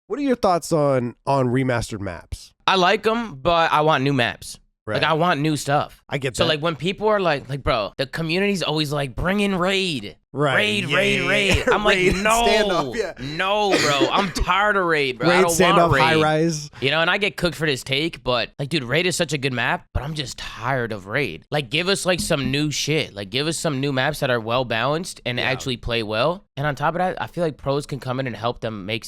What are your thoughts on remastered maps? I like them, but I want new maps. Right. Like, I want new stuff. I get that. So, like, when people are like, bro, the community's always like, bring in raid. Right. Raid. I'm like, Raid, no. standoff, yeah. No, bro. I'm tired of raid, bro. I Raid, don't standoff, want raid. high rise. You know, and I get cooked for this take, but, like, dude, raid is such a good map, but I'm just tired of raid. Like, give us, like, some new shit. Like, give us some new maps that are well-balanced and actually play well. And on top of that, I feel like pros can come in and help them make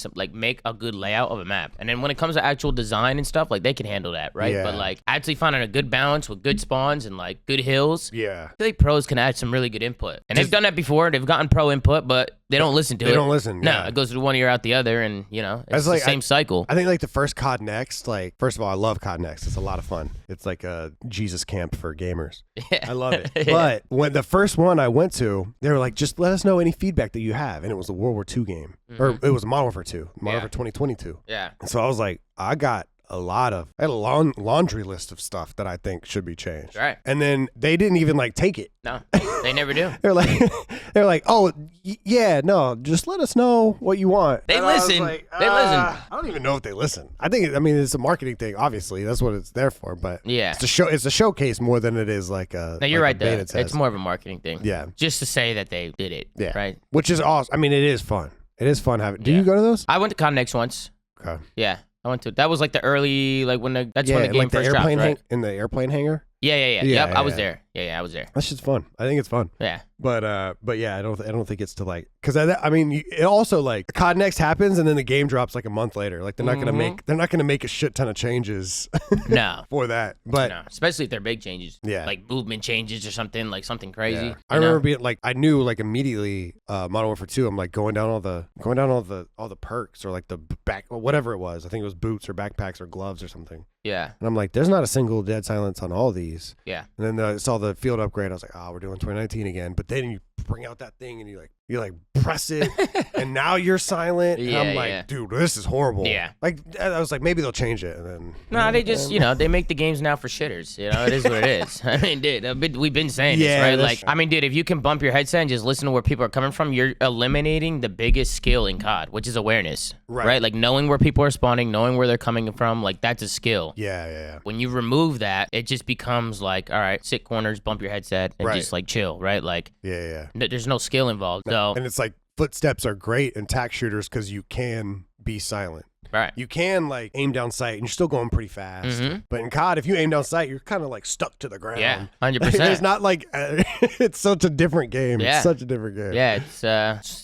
a good layout of a map. And then when it comes to actual design and stuff, like, they can handle that, right? Yeah. But, like, actually finding a good balance with good spawns and, like, good hills. Yeah. I feel like pros can add some really good input. And they've done that before. They've gotten pro input, but they don't listen to it. They don't listen. No, yeah. it goes to one ear out the other, and, you know, it's like, the same cycle. I think, like, the first COD Next, like, first of all, I love COD Next. It's a lot of fun. It's like a Jesus camp for gamers. Yeah. I love it. But when the first one I went to, they were like, just let us know any feedback that you have. And it was a World War II game. Or it was Modern Warfare 2. Modern Warfare 2022. Yeah. And so I was like, I got I had a long laundry list of stuff that I think should be changed. Right. And then they didn't even like take it. No, they never do. They're like, oh, yeah, no, just let us know what you want. They And I was listen. like, They listen. I don't even know if they listen. I mean, it's a marketing thing. Obviously, that's what it's there for. But Yeah. it's a showcase more than it is like a. No, you're like right a there. beta test. It's more of a marketing thing. Yeah. Just to say that they did it. Yeah. Right. Which is awesome. I mean, it is fun. It is fun having. Do Yeah. you go to those? I went to ConNext once. Okay. Yeah. I went to. That was like the early, like when that's when the game like the first dropped, airplane right? in the airplane hangar. Yeah. Yeah, Yep, I was yeah. there. Yeah, I was there. That's just fun. I think it's fun. Yeah. But yeah, I don't think it's to like, because I mean, it also like COD Next happens and then the game drops like a month later. Like they're not gonna make a shit ton of changes. No. For that, but No, especially if they're big changes. Yeah. Like movement changes or something, like something crazy. yeah. I remember being like, I knew like immediately, Modern Warfare 2. I'm like going down all the perks or like the back, whatever it was. I think it was boots or backpacks or gloves or something. Yeah. And I'm like, there's not a single dead silence on all these. Yeah. And then I saw the field upgrade. I was like, oh, we're doing 2019 again. But then you bring out that thing and you press it and now you're silent. And I'm like, dude, this is horrible. Yeah. Like, I was like, maybe they'll change it. And then. No, they just, they make the games now for shitters. You know, it is what it is. I mean, dude, we've been saying this, right? Like, true. I mean, dude, if you can bump your headset and just listen to where people are coming from, you're eliminating the biggest skill in COD, which is awareness. Right. Like, knowing where people are spawning, knowing where they're coming from, like, that's a skill. Yeah. When you remove that, it just becomes like, all right, sit corners, bump your headset, and just like chill, right? Like, Yeah. there's no skill involved. So, And it's like footsteps are great in tac shooters because you can be silent. right. You can like aim down sight and you're still going pretty fast. But in COD, if you aim down sight, you're kind of like stuck to the ground. Yeah, 100%. It's not like it's such a different game. Yeah. It's such a different game. Yeah,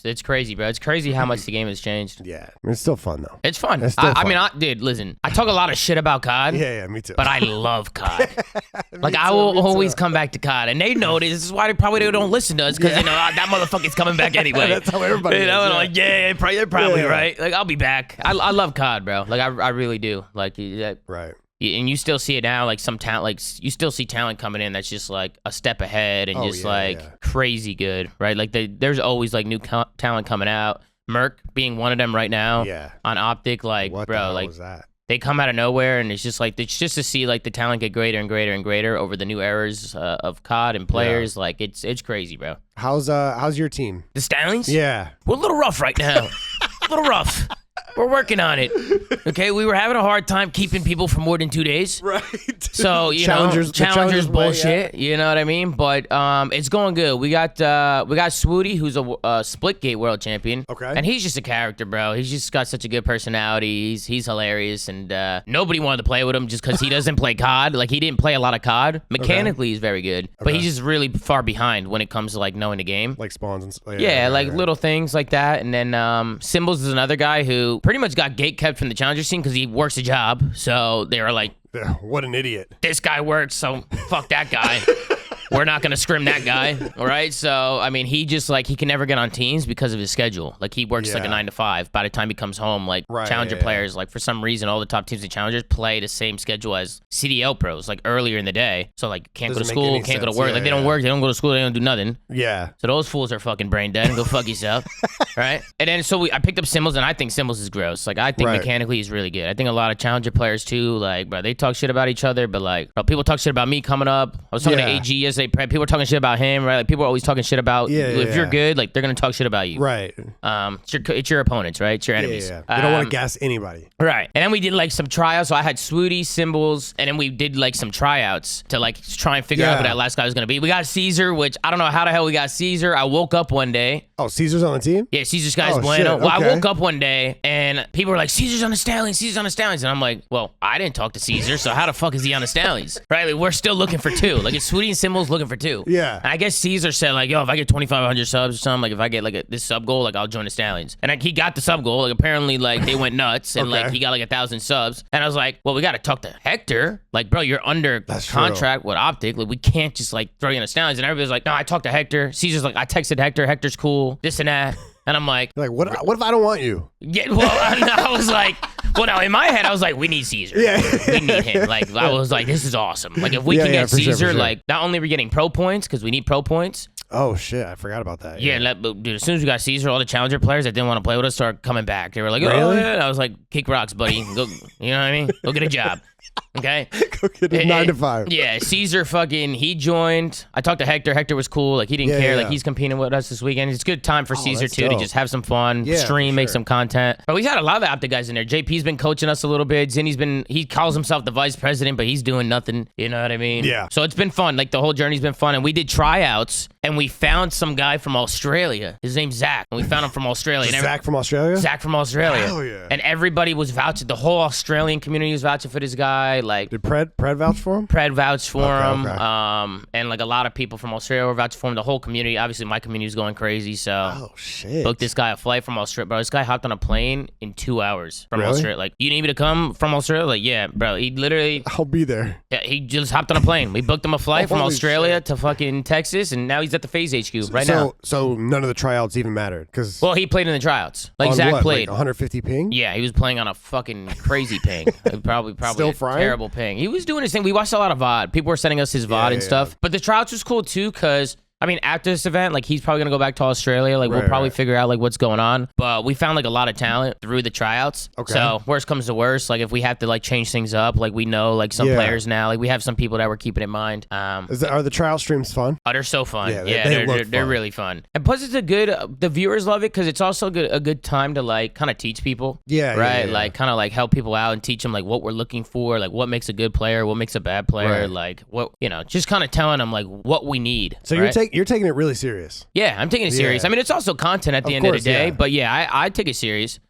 it's crazy, bro. It's crazy how much the game has changed. Yeah. I mean, it's still fun though. It's fun. It's still I fun. mean, dude, listen, I talk a lot of shit about COD. Yeah, me too. But I love COD. Like, I will always come back to COD. And they know this. This is why they probably don't listen to us, because they know that motherfucker's coming back anyway. That's how everybody You know, is, and yeah. I'm like, yeah, they're probably Yeah. right. Like, I'll be back. I love COD, bro. Like, I really do. Like, Right. and you still see it now, like some talent, like you still see talent coming in that's just like a step ahead and crazy good, right? Like there's always like new talent coming out. Merc being one of them right now. Yeah. On Optic, like, What the bro, hell like was that? they come out of nowhere, and it's just to see like the talent get greater and greater and greater over the new eras of COD and players. Like it's crazy, bro. How's your team? The Stallions? Yeah. We're a little rough right now. A little rough. We're working on it. Okay, we were having a hard time keeping people for more than 2 days. Right. So, Challengers bullshit. You know what I mean? But it's going good. We got Swooty, who's a Splitgate world champion. Okay. And he's just a character, bro. He's just got such a good personality. He's hilarious, and nobody wanted to play with him just because he doesn't play COD. Like, he didn't play a lot of COD. Mechanically, he's very good, but he's just really far behind when it comes to like knowing the game. Like spawns and stuff. Yeah, little things like that. And then Symbols is another guy who pretty much got gatekept from the challenger scene because he works a job. So they were like, what an idiot. this guy works, so fuck that guy. We're not going to scrim that guy, all right? So, I mean, he just, like, he can never get on teams because of his schedule. Like, he works, like, a 9 to 5. By the time he comes home, like, Challenger players, like, for some reason, all the top teams in Challengers play the same schedule as CDL pros, like, earlier in the day. So, like, can't go to school, can't go to work. Like, they don't work, they don't go to school, they don't do nothing. Yeah. So those fools are fucking brain dead. Go fuck yourself, right? And then, so I picked up Symbols, and I think Symbols is gross. Like, I think mechanically he's really good. I think a lot of Challenger players, too, like, bro, they talk shit about each other, but, like, bro, people talk shit about me coming up. I was talking to AG course, people are talking shit about him, right? Like people are always talking shit about. If you're good, like they're gonna talk shit about you. Right. It's your opponents, right? It's your enemies. Yeah. They don't want to gas anybody. Right. And then we did like some tryouts. So I had Swooty, Symbols, and then we did like some tryouts to like try and figure out who that last guy was gonna be. We got Caesar, which I don't know how the hell we got Caesar. I woke up one day. Oh, Caesar's on the team? Yeah, Caesar's guy's bueno. Shit. Okay. Well, I woke up one day and people were like, Caesar's on the Stallions, Caesar's on the Stallions. And I'm like, well, I didn't talk to Caesar, so how the fuck is he on the Stallions? Right? Like, we're still looking for 2. Like, it's Swooty and Symbols looking for 2. Yeah. And I guess Caesar said, like, yo, if I get 2,500 subs or something, like, if I get, like, this sub goal, like, I'll join the Stallions. And like, he got the sub goal. Like, apparently, like, they went nuts and, like, he got, like, 1,000 subs. And I was like, well, we got to talk to Hector. Like, bro, you're under contract with Optic. Like, we can't just, like, throw you in the Stallions. And everybody's like, no, I talked to Hector. Caesar's like, I texted Hector. Hector's cool. This and that. And I'm like, what if I don't want you? Yeah, well, I was like, well, now in my head, I was like, we need Caesar. Yeah. We need him. Like, I was like, this is awesome. Like, if we can get Caesar, like, not only are we getting pro points, because we need pro points. Oh, shit. I forgot about that. Yeah, dude, as soon as we got Caesar, all the challenger players that didn't want to play with us started coming back. They were like, oh, really? yeah. And I was like, kick rocks, buddy. Go, you know what I mean? Go get a job. Okay? Go get a 9 to 5. Yeah, Caesar he joined. I talked to Hector. Hector was cool. Like, he didn't care. Like, he's competing with us this weekend. It's a good time for Caesar, too, to just have some fun, stream, make some content. But we've had a lot of the Optic guys in there. JP's been coaching us a little bit. He calls himself the vice president, but he's doing nothing. You know what I mean? Yeah. So it's been fun. Like, the whole journey's been fun. And we did tryouts, and we found some guy from Australia. His name's Zach. And we found him from Australia. Zach from Australia? Zach from Australia. Hell yeah. And everybody was vouching. The whole Australian community was vouching for this guy. Like, did Pred vouch for him? Pred vouched for him. Okay. And like a lot of people from Australia were vouching for him. The whole community, obviously my community is going crazy. So oh shit. Booked this guy a flight from Australia. Bro, this guy hopped on a plane in 2 hours from Australia. Like, you need me to come from Australia? Like, yeah, bro. He literally I'll be there. Yeah, he just hopped on a plane. We booked him a flight from Australia to fucking Texas, and now he's at the FaZe HQ right now. So none of the tryouts even mattered because well, he played in the tryouts. Like Zach played. Like 150 ping? Yeah, he was playing on a fucking crazy ping. Probably Still a frying? terrible ping. He was doing his thing. We watched a lot of VOD. People were sending us his VOD and stuff. But the tryouts was cool too, because I mean, after this event, like, he's probably gonna go back to Australia. Like, we'll probably figure out like what's going on. But we found like a lot of talent through the tryouts. Okay. So worst comes to worst, like if we have to like change things up, like we know like some players now. Like we have some people that we're keeping in mind. Are the trial streams fun? Oh, they're so fun. Yeah, they're really fun. And plus, it's a good. The viewers love it because it's also a good time to like kind of teach people. Yeah. Right. Yeah. Like kind of like help people out and teach them like what we're looking for, like what makes a good player, what makes a bad player, like what just kind of telling them like what we need. So you're taking it really serious. Yeah, I'm taking it serious. I mean, it's also content at the end of the day, but yeah, I take it serious.